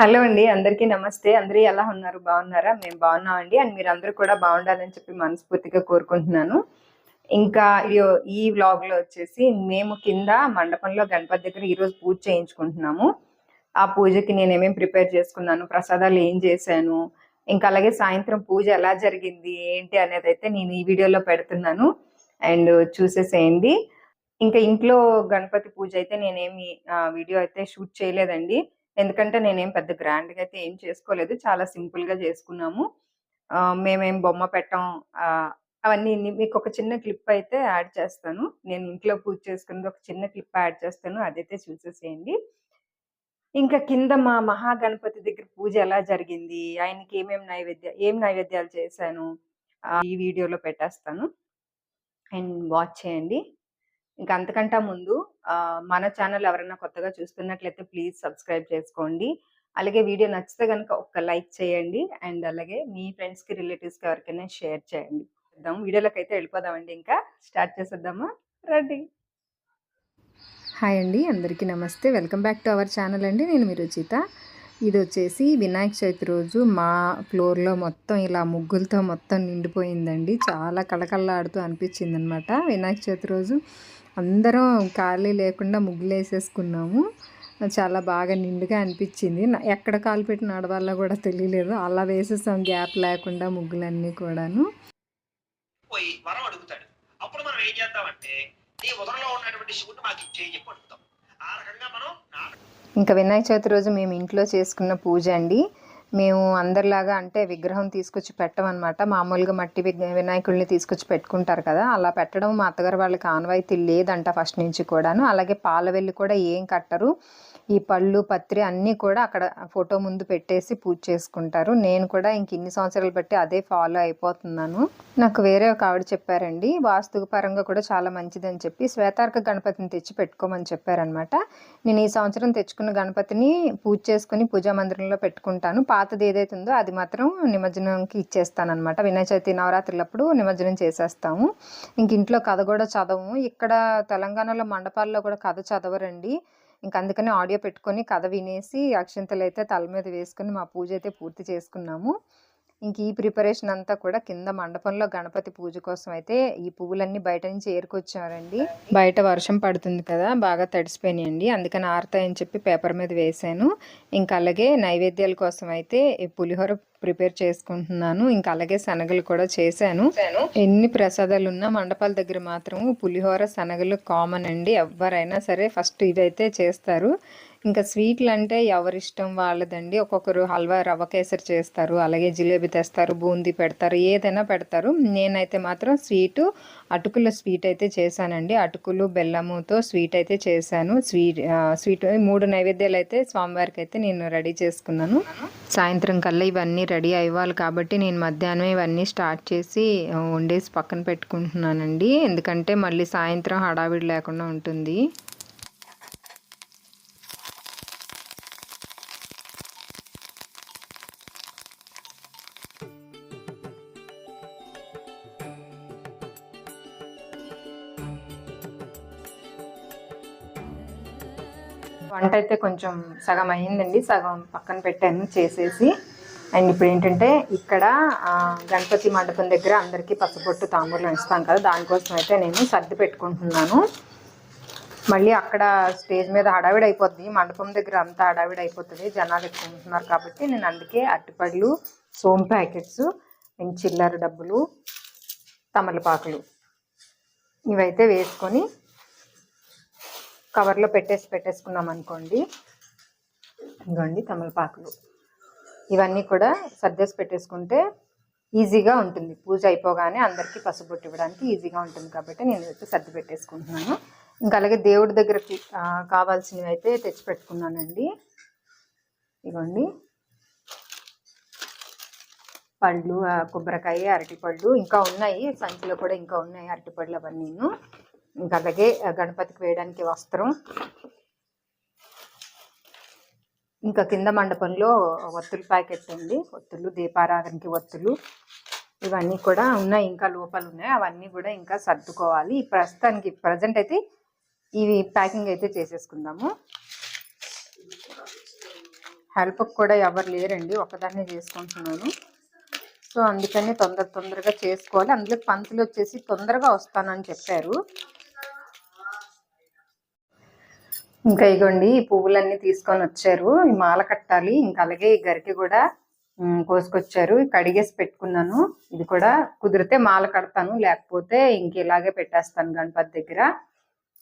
Hello అండి. అందరికీ నమస్తే. అందరూ ఎలా ఉన్నారు? బాగున్నారా? మేము బాగున్నామండి. అండ్ మీరందరూ కూడా బాగుండాలని చెప్పి మనస్ఫూర్తిగా కోరుకుంటున్నాను. ఇంకా ఈ వ్లాగ్‌లో వచ్చేసి మేము కింద మండపంలో గణపతి దగ్గర ఈరోజు పూజ చేయించుకుంటున్నాము. ఆ పూజకి నేనేమేం ప్రిపేర్ చేసుకున్నాను, ప్రసాదాలు ఏం చేశాను, ఇంకా అలాగే సాయంత్రం పూజ ఎలా జరిగింది, ఏంటి అనేదైతే నేను ఈ వీడియోలో పెడుతున్నాను. అండ్ చూసేసేయండి. ఇంకా ఇంట్లో గణపతి పూజ అయితే నేనేమి వీడియో అయితే షూట్ చేయలేదండి. ఎందుకంటే నేనేం పెద్ద గ్రాండ్‌గా అయితే ఏం చేసుకోలేదు. చాలా సింపుల్‌గా చేసుకున్నాము. మేమేం బొమ్మ పెట్టం. అవన్నీ మీకొక చిన్న క్లిప్ అయితే యాడ్ చేస్తాను. నేను ఇంట్లో పూజ చేసుకున్నది ఒక చిన్న క్లిప్ యాడ్ చేస్తాను. అదైతే చూసేసేయండి. ఇంకా కింద మా మహాగణపతి దగ్గర పూజ ఎలా జరిగింది, ఆయనకి ఏం నైవేద్యాలు చేశాను, ఈ వీడియోలో పెట్టేస్తాను. అండ్ వాచ్ చేయండి. ఇంకా అంతకంటే ముందు మన ఛానల్ ఎవరైనా కొత్తగా చూస్తున్నట్లయితే ప్లీజ్ సబ్స్క్రైబ్ చేసుకోండి. అలాగే వీడియో నచ్చితే గనుక ఒక్క లైక్ చేయండి. అండ్ అలాగే మీ ఫ్రెండ్స్‌కి, రిలేటివ్స్‌కి ఎవరికైనా షేర్ చేయండి. వీడియోలోకైతే వెళ్ళిపోదామండి. ఇంకా స్టార్ట్ చేసేద్దామా? రండి. హాయ్ అండి, అందరికీ నమస్తే. Welcome back to our channel అండి. నేను మీ రుచిత. ఇది వచ్చేసి వినాయక చవితి రోజు మా ఫ్లోర్లో మొత్తం ఇలా ముగ్గులతో మొత్తం నిండిపోయిందండి. చాలా కళకళలాడుతూ అనిపించింది అనమాట. వినాయక చవితి రోజు అందరం ఖాళీ లేకుండా ముగ్గులు వేసేసుకున్నాము. చాలా బాగా నిండుగా అనిపించింది. ఎక్కడ కాలు పెట్టి నడవాలో కూడా తెలియలేదు. అలా వేసేసాం గ్యాప్ లేకుండా ముగ్గులన్నీ కూడాను. పోయి వరం అడుగుతాడు. అప్పుడు మనం ఏం చేద్దామంటే నీ ఉదరంలో ఉన్నటువంటి శివుడిని మాకు ఇచ్చేయి చెప్పి అడుగుతాం. ఆ రకంగా మనం ఇంకా వినాయక చవితి రోజు మేము ఇంట్లో చేసుకున్న పూజ అండి. మేము అందరిలాగా అంటే విగ్రహం తీసుకొచ్చి పెట్టమన్నమాట. మామూలుగా మట్టి వినాయకుడిని తీసుకొచ్చి పెట్టుకుంటారు కదా, అలా పెట్టడం మా అత్తగారు వాళ్ళకి ఆనవాయితీ లేదంట ఫస్ట్ నుంచి కూడాను. అలాగే పాల వెల్లి కూడా ఏం కట్టరు. ఈ పళ్ళు పత్రి అన్నీ కూడా అక్కడ ఫోటో ముందు పెట్టేసి పూజ చేసుకుంటారు. నేను కూడా ఇంక ఇన్ని సంవత్సరాలు బట్టి అదే ఫాలో అయిపోతున్నాను. నాకు వేరే ఒక ఆవిడ చెప్పారండి, వాస్తు పరంగా కూడా చాలా మంచిదని చెప్పి శ్వేతార్క గణపతిని తెచ్చి పెట్టుకోమని చెప్పారనమాట. నేను ఈ సంవత్సరం తెచ్చుకున్న గణపతిని పూజ చేసుకుని పూజా మందిరంలో పెట్టుకుంటాను. పాతది ఏదైతే ఉందో అది మాత్రం నిమజ్జనంకి ఇచ్చేస్తాను అనమాట. వినాయక చవితి నవరాత్రులప్పుడు నిమజ్జనం చేసేస్తాము. ఇంక ఇంట్లో కథ కూడా చదవము. ఇక్కడ తెలంగాణలో మండపాల్లో కూడా కథ చదవరండి. ఇంక అందుకని ఆడియో పెట్టుకొని కథ వినేసి అక్షింతలు అయితే తల మీద వేసుకుని మా పూజ అయితే పూర్తి చేసుకున్నాము. ఇంక ఈ ప్రిపరేషన్ అంతా కూడా కింద మండపంలో గణపతి పూజ కోసం అయితే ఈ పువ్వులన్నీ బయట నుంచి ఏరుకొచ్చారండి. బయట వర్షం పడుతుంది కదా, బాగా తడిసిపోయినాయండి. అందుకని ఆరుతాయని చెప్పి పేపర్ మీద వేసాను. ఇంకా అలాగే నైవేద్యాల కోసం అయితే పులిహోర ప్రిపేర్ చేసుకుంటున్నాను. ఇంకా అలాగే శనగలు కూడా చేశాను. ఎన్ని ప్రసాదాలు ఉన్నా మండపాల దగ్గర మాత్రం పులిహోర శనగలు కామన్ అండి. ఎవరైనా సరే ఫస్ట్ ఇవైతే చేస్తారు. ఇంకా స్వీట్లు అంటే ఎవరిష్టం వాళ్ళదండి. ఒక్కొక్కరు హల్వా రవ్వ కేసరి చేస్తారు, అలాగే జిలేబీ తెస్తారు, బూందీ పెడతారు, ఏదైనా పెడతారు. నేనైతే మాత్రం అటుకుల స్వీట్ అయితే చేశానండి. అటుకులు బెల్లముతో స్వీట్ అయితే చేశాను. స్వీట్ 3 నైవేద్యాలు అయితే స్వామివారికి అయితే నేను రెడీ చేసుకున్నాను. సాయంత్రం కల్లా ఇవన్నీ రెడీ అవ్వాలి కాబట్టి నేను మధ్యాహ్నం ఇవన్నీ స్టార్ట్ చేసి వండేసి పక్కన పెట్టుకుంటున్నానండి. ఎందుకంటే మళ్ళీ సాయంత్రం హడావిడి లేకుండా ఉంటుంది. వంట అయితే కొంచెం సగం అయ్యిందండి, సగం పక్కన పెట్టాను చేసేసి. అండ్ ఇప్పుడు ఏంటంటే ఇక్కడ గణపతి మండపం దగ్గర అందరికీ పసుపొట్టు తాంబూలం ఇస్తాం కదా, దానికోసం అయితే నేను సర్ది పెట్టుకుంటున్నాను. మళ్ళీ అక్కడ స్టేజ్ మీద హడావిడి అయిపోద్ది, మండపం దగ్గర అంతా హడావిడి అయిపోతుంది, జనాలు ఎక్కువ ఉంటున్నారు కాబట్టి నేను అందుకే అరటిపళ్ళు, సోమ్ ప్యాకెట్స్, చిల్లర డబ్బులు, తమలపాకులు ఇవైతే వేసుకొని కవర్లో పెట్టేసుకున్నాం అనుకోండి. ఇంకోండి తమలపాకులు, ఇవన్నీ కూడా సర్దేసి పెట్టేసుకుంటే ఈజీగా ఉంటుంది. పూజ అయిపోగానే అందరికీ పసుబొట్టు ఇవ్వడానికి ఈజీగా ఉంటుంది కాబట్టి నేను అయితే సర్ది పెట్టేసుకుంటున్నాను. ఇంకా అలాగే దేవుడి దగ్గరకి కావాల్సినవి అయితే తెచ్చి పెట్టుకున్నానండి. ఇవ్వండి పళ్ళు, కొబ్బరికాయ, అరటిపళ్ళు ఇంకా ఉన్నాయి, సంచిలో కూడా ఇంకా ఉన్నాయి అరటిపళ్ళు అవన్నీ. ఇంకా అలాగే గణపతికి వేయడానికి వస్త్రం, ఇంకా కింద మండపంలో ఒత్తుల ప్యాకెట్ ఉంది, ఒత్తులు, దీపారాధనకి ఒత్తులు ఇవన్నీ కూడా ఉన్నాయి. ఇంకా లోపల ఉన్నాయి, అవన్నీ కూడా ఇంకా సర్దుకోవాలి. ప్రస్తుతానికి ప్రజెంట్ అయితే ఇవి ప్యాకింగ్ అయితే చేసేసుకుందాము. హెల్ప్కి కూడా ఎవరు లేరండి, ఒకదాన్నే చేసుకుంటున్నాను. సో అందుకని తొందరగా చేసుకోవాలి. అందులో పంతులు వచ్చేసి తొందరగా వస్తానని చెప్పారు. ఇంకా ఇగోండి ఈ పువ్వులన్నీ తీసుకొని వచ్చారు, ఈ మాల కట్టాలి. ఇంకా అలాగే ఈ గరికె కూడా కోసుకొచ్చారు, కడిగేసి పెట్టుకున్నాను. ఇది కూడా కుదిరితే మాల కడతాను, లేకపోతే ఇంక ఇలాగే పెట్టేస్తాను గణపతి దగ్గర.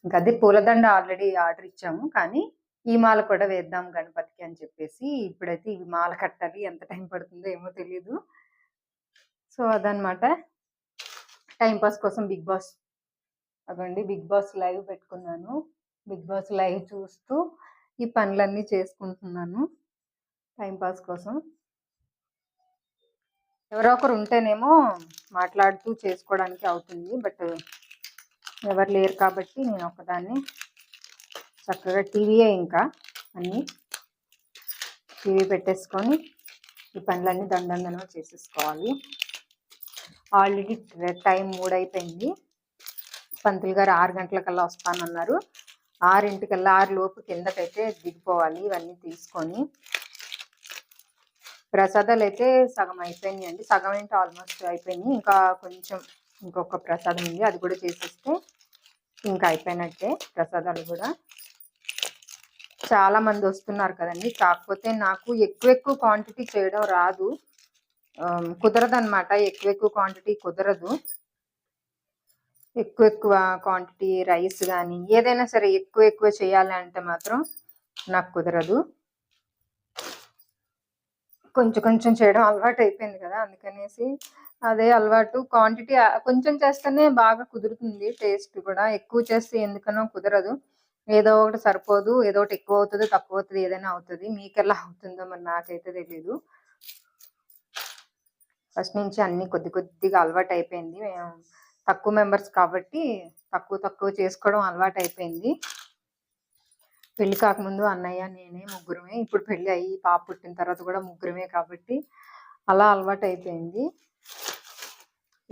ఇంకా అది పూలదండ ఆల్రెడీ ఆర్డర్ ఇచ్చాము, కానీ ఈ మాల కూడా వేద్దాం గణపతికి అని చెప్పేసి ఇప్పుడైతే ఇవి మాల కట్టాలి. ఎంత టైం పడుతుందో ఏమో తెలీదు. సో అదనమాట, టైంపాస్ కోసం బిగ్ బాస్, అదండి బిగ్ బాస్ లైవ్ పెట్టుకున్నాను. బిగ్ బాస్ లైవ్ చూస్తూ ఈ పనులన్నీ చేసుకుంటున్నాను టైంపాస్ కోసం. ఎవరో ఒకరు ఉంటేనేమో మాట్లాడుతూ చేసుకోవడానికి అవుతుంది, బట్ ఎవరు లేరు కాబట్టి నేను ఒకదాన్ని చక్కగా టీవీయే, ఇంకా అన్నీ టీవీ పెట్టేసుకొని ఈ పనులన్నీ దండంగా చేసేసుకోవాలి. ఆల్రెడీ టైం 3 అయిపోయింది. పంతులు గారు 6 గంటలకల్లా వస్తానన్నారు. 6 లోపు కిందకైతే దిగిపోవాలి ఇవన్నీ తీసుకొని. ప్రసాదాలు అయితే సగం అయిపోయినాయి అండి, సగం ఏంటి ఆల్మోస్ట్ అయిపోయినాయి. ఇంకా కొంచెం ఇంకొక ప్రసాదం ఉంది, అది కూడా చేసేస్తే ఇంకా అయిపోయినట్టే. ప్రసాదాలు కూడా చాలా మంది వస్తున్నారు కదండి, కాకపోతే నాకు ఎక్కువ క్వాంటిటీ చేయడం రాదు, కుదరదు అనమాట. ఎక్కువ క్వాంటిటీ కుదరదు. ఎక్కువ క్వాంటిటీ రైస్ కానీ ఏదైనా సరే ఎక్కువ చేయాలి అంటే మాత్రం నాకు కుదరదు. కొంచెం చేయడం అలవాటు అయిపోయింది కదా, అందుకనేసి అదే అలవాటు. క్వాంటిటీ కొంచెం చేస్తేనే బాగా కుదురుతుంది, టేస్ట్ కూడా. ఎక్కువ చేస్తే ఎందుకనో కుదరదు, ఏదో ఒకటి సరిపోదు, ఏదో ఒకటి ఎక్కువ అవుతుంది, తక్కువ అవుతుంది, ఏదైనా అవుతుంది. మీకు ఎలా అవుతుందో మరి నాకైతే తెలీదు. ఫస్ట్ నుంచి అన్ని కొద్దిగా అలవాటు అయిపోయింది. మేము తక్కువ మెంబర్స్ కాబట్టి తక్కువ చేసుకోవడం అలవాటు అయిపోయింది. పెళ్లి కాకముందు అన్నయ్య నేనే ముగ్గురమే, ఇప్పుడు పెళ్లి అయ్యి పాప పుట్టిన తర్వాత కూడా ముగ్గురమే కాబట్టి అలా అలవాటు అయిపోయింది.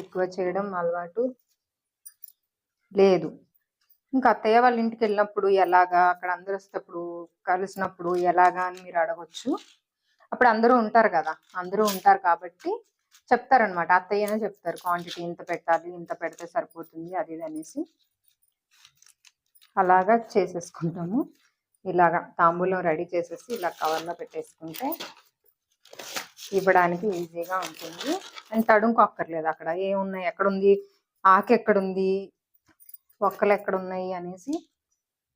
ఎక్కువ చేయడం అలవాటు లేదు. ఇంకా అత్తయ్య వాళ్ళ ఇంటికి వెళ్ళినప్పుడు ఎలాగా, అక్కడ అందరూ వస్తేప్పుడు కలిసినప్పుడు ఎలాగా అని మీరు అడగొచ్చు. అప్పుడు అందరూ ఉంటారు కదా, అందరూ ఉంటారు కాబట్టి చెప్తారనమాట. అత్తయ్యనే చెప్తారు క్వాంటిటీ ఇంత పెట్టాలి, ఇంత పెడితే సరిపోతుంది అది ఇది అనేసి. అలాగా చేసేసుకుంటాము. ఇలాగా తాంబూలం రెడీ చేసేసి ఇలా కవర్లో పెట్టేసుకుంటే ఇవ్వడానికి ఈజీగా ఉంటుంది. అండ్ తడుముకోక్కర్లేదు, అక్కడ ఏమున్నాయి, ఎక్కడుంది ఆకు, ఎక్కడుంది ఒక్కలు ఎక్కడున్నాయి అనేసి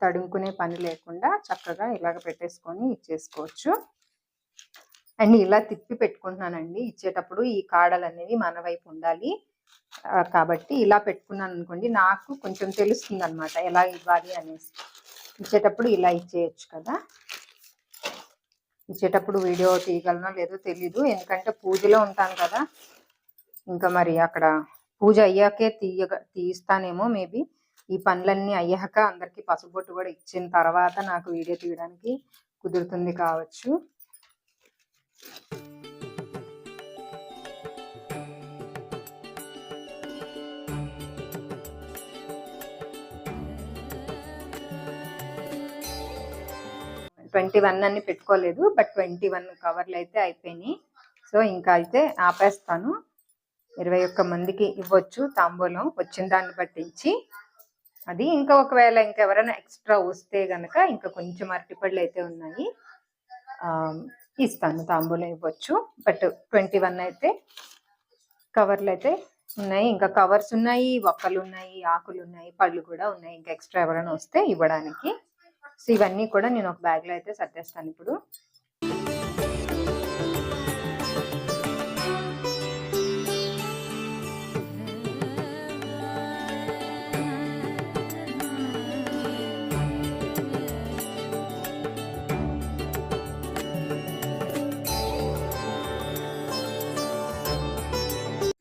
తడుముకునే పని లేకుండా చక్కగా ఇలాగ పెట్టేసుకొని ఇచ్చేసుకోవచ్చు. అండ్ ఇలా తిప్పి పెట్టుకుంటున్నానండి, ఇచ్చేటప్పుడు ఈ కాడలు అనేవి మన వైపు ఉండాలి కాబట్టి ఇలా పెట్టుకున్నాను అనుకోండి, నాకు కొంచెం తెలుస్తుంది అనమాట ఎలా ఇవ్వాలి అనేసి. ఇచ్చేటప్పుడు ఇలా ఇచ్చేయచ్చు కదా. ఇచ్చేటప్పుడు వీడియో తీయగలనో లేదో తెలీదు, ఎందుకంటే పూజలో ఉంటాను కదా. ఇంకా మరి అక్కడ పూజ అయ్యాకే తీస్తానేమో మేబీ. ఈ పనులన్నీ అయ్యాక అందరికి పసుబొట్టు కూడా ఇచ్చిన తర్వాత నాకు వీడియో తీయడానికి కుదురుతుంది కావచ్చు. ట్వంటీ 21 అన్ని పెట్టుకోలేదు, బట్ 21 కవర్లు అయితే అయిపోయినాయి. సో ఇంకా అయితే ఆపేస్తాను. 21 మందికి ఇవ్వచ్చు తాంబూలం, వచ్చిన దాన్ని పట్టించి. అది ఇంకా ఒకవేళ ఇంకెవరైనా ఎక్స్ట్రా వస్తే గనక ఇంకా కొంచెం అరటిపళ్ళు అయితే ఉన్నాయి, ఇస్తాను, తాంబూలం ఇవ్వచ్చు. బట్ 21 అయితే కవర్లు అయితే ఉన్నాయి. ఇంకా కవర్స్ ఉన్నాయి, ఒక్కలు ఉన్నాయి, ఆకులు ఉన్నాయి, పళ్ళు కూడా ఉన్నాయి, ఇంకా ఎక్స్ట్రా ఎవరైనా వస్తే ఇవ్వడానికి. సో ఇవన్నీ కూడా నేను ఒక బ్యాగ్లో అయితే సర్దేస్తాను ఇప్పుడు.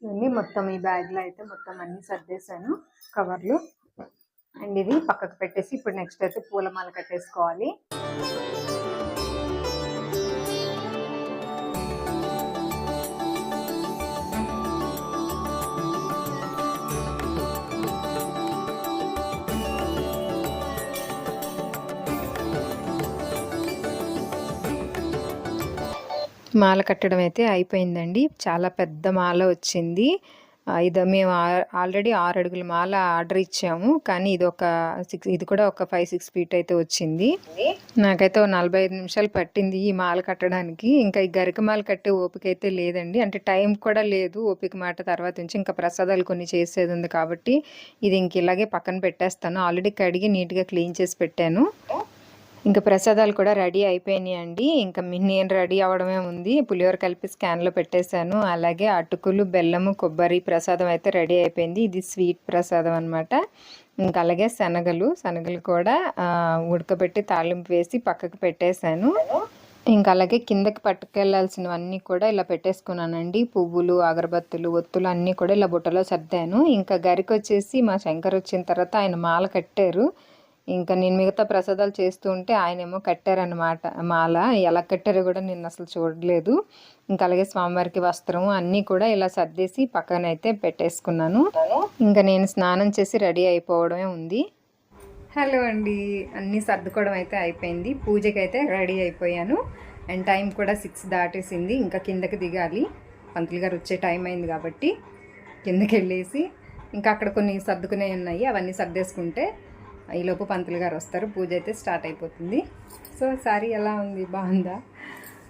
ఇవన్నీ మొత్తం ఈ బ్యాగ్లో అయితే మొత్తం అన్ని సర్దేశాను కవర్లు. అండ్ ఇది పక్కకు పెట్టేసి ఇప్పుడు నెక్స్ట్ అయితే పూలమాల కట్టేసుకోవాలి. మాల కట్టడం అయితే అయిపోయిందండి. చాలా పెద్ద మాల వచ్చింది. ఇది మేము ఆల్రెడీ 6 అడుగుల మాల ఆర్డర్ ఇచ్చాము. కానీ ఇది కూడా ఒక 5-6 ఫీట్ అయితే వచ్చింది. నాకైతే ఓ 45 నిమిషాలు పట్టింది ఈ మాల కట్టడానికి. ఇంకా ఈ గరిక మాల కట్టే ఓపిక అయితే లేదండి. అంటే టైం కూడా లేదు. ఓపిక మాట తర్వాత నుంచి ఇంకా ప్రసాదాలు కొన్ని చేసేది ఉంది కాబట్టి ఇది ఇంక ఇలాగే పక్కన పెట్టేస్తాను. ఆల్రెడీ కడిగి నీట్గా క్లీన్ చేసి పెట్టాను. ఇంకా ప్రసాదాలు కూడా రెడీ అయిపోయినాయండి. ఇంకా నేను రెడీ అవ్వడమే ఉంది. పులిహోర కలిపి స్కాన్లో పెట్టేశాను. అలాగే అటుకులు, బెల్లము, కొబ్బరి ప్రసాదం అయితే రెడీ అయిపోయింది. ఇది స్వీట్ ప్రసాదం అనమాట. ఇంకా అలాగే శనగలు కూడా ఉడకబెట్టి తాలింపు వేసి పక్కకు పెట్టేశాను. ఇంకా అలాగే కిందకి పట్టుకెళ్లాల్సినవన్నీ కూడా ఇలా పెట్టేసుకున్నానండి. పువ్వులు, అగరబత్తులు, ఒత్తులు అన్నీ కూడా ఇలా బుట్టలో సర్దాను. ఇంకా గరికి వచ్చేసి మా శంకర్ వచ్చిన తర్వాత ఆయన మాల కట్టారు. ఇంకా నేను మిగతా ప్రసాదాలు చేస్తూ ఉంటే ఆయనేమో కట్టారనమాట మాల. ఎలా కట్టారో కూడా నేను అసలు చూడలేదు. ఇంకా అలాగే స్వామివారికి వస్త్రం అన్నీ కూడా ఇలా సర్దేసి పక్కనైతే పెట్టేసుకున్నాను. ఇంకా నేను స్నానం చేసి రెడీ అయిపోవడమే ఉంది. హలో అండి, అన్నీ సర్దుకోవడం అయితే అయిపోయింది. పూజకి అయితే రెడీ అయిపోయాను. అండ్ టైం కూడా 6 దాటేసింది. ఇంకా కిందకి దిగాలి. పంతులు గారు వచ్చే టైం అయింది కాబట్టి కిందకి వెళ్ళేసి ఇంకా అక్కడ కొన్ని సర్దుకునే ఉన్నాయి. అవన్నీ సర్దేసుకుంటే ఈలోపు పంతులు గారు వస్తారు. పూజ అయితే స్టార్ట్ అయిపోతుంది. సో సారీ ఎలా ఉంది, బాగుందా?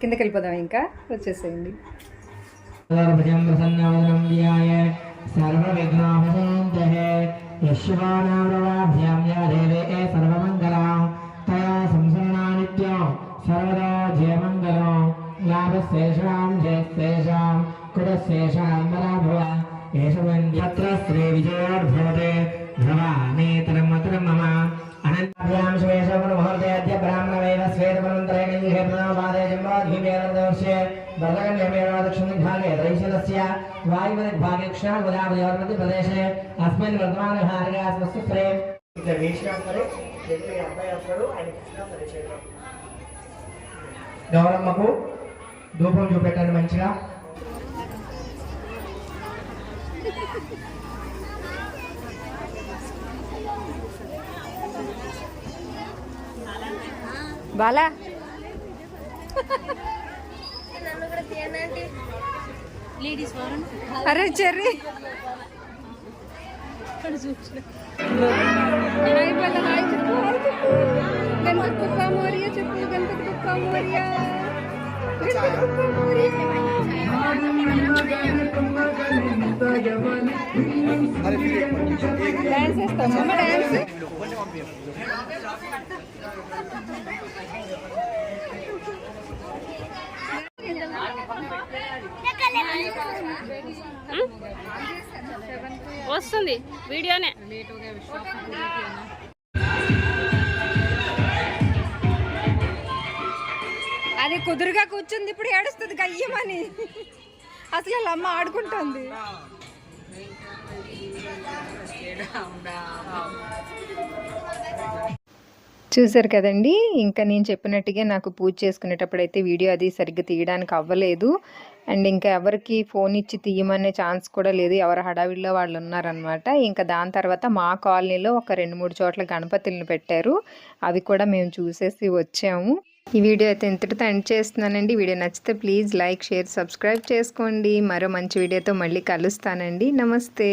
కిందకి వెళ్ళిపోదాం. ఇంకా వచ్చేసేయండి. वायुभागे कृष्णा गोदावरी प्रदेशे अस्मिन् वर्तमान भागे अस्मस्तु श्रे గౌరమ్మకు ధూపం చూపెట్టండి మంచిగా. బాలా అరే చెర్రీ గణపతి బప్ప మోరియా చెప్పు. గణపతి బప్ప మోరియా. డాన్స్ చేస్తామా? డాన్స్ వస్తుంది వీడియోనే. అది కుదురుగా కూర్చుంది. ఇప్పుడు ఏడుస్తుంది గయ్యమని. అసలు వాళ్ళ అమ్మ ఆడుకుంటుంది. చూసారు కదండి. ఇంకా నేను చెప్పినట్టుగా నాకు పూజ చేసుకునేటప్పుడు అయితే వీడియో అది సరిగ్గా తీయడానికి అవ్వలేదు. అండ్ ఇంకా ఎవరికి ఫోన్ ఇచ్చి తీయమనే ఛాన్స్ కూడా లేదు. ఎవరు హడావిడిలో వాళ్ళు ఉన్నారనమాట. ఇంకా దాని తర్వాత మా కాలనీలో ఒక 2-3 చోట్ల గణపతులను పెట్టారు. అవి కూడా మేము చూసేసి వచ్చాము. ఈ వీడియో అయితే ఇంతటితో ఎండ్ చేస్తున్నానండి. వీడియో నచ్చితే ప్లీజ్ లైక్, షేర్, సబ్స్క్రైబ్ చేసుకోండి. మరో మంచి వీడియోతో మళ్ళీ కలుస్తానండి. నమస్తే.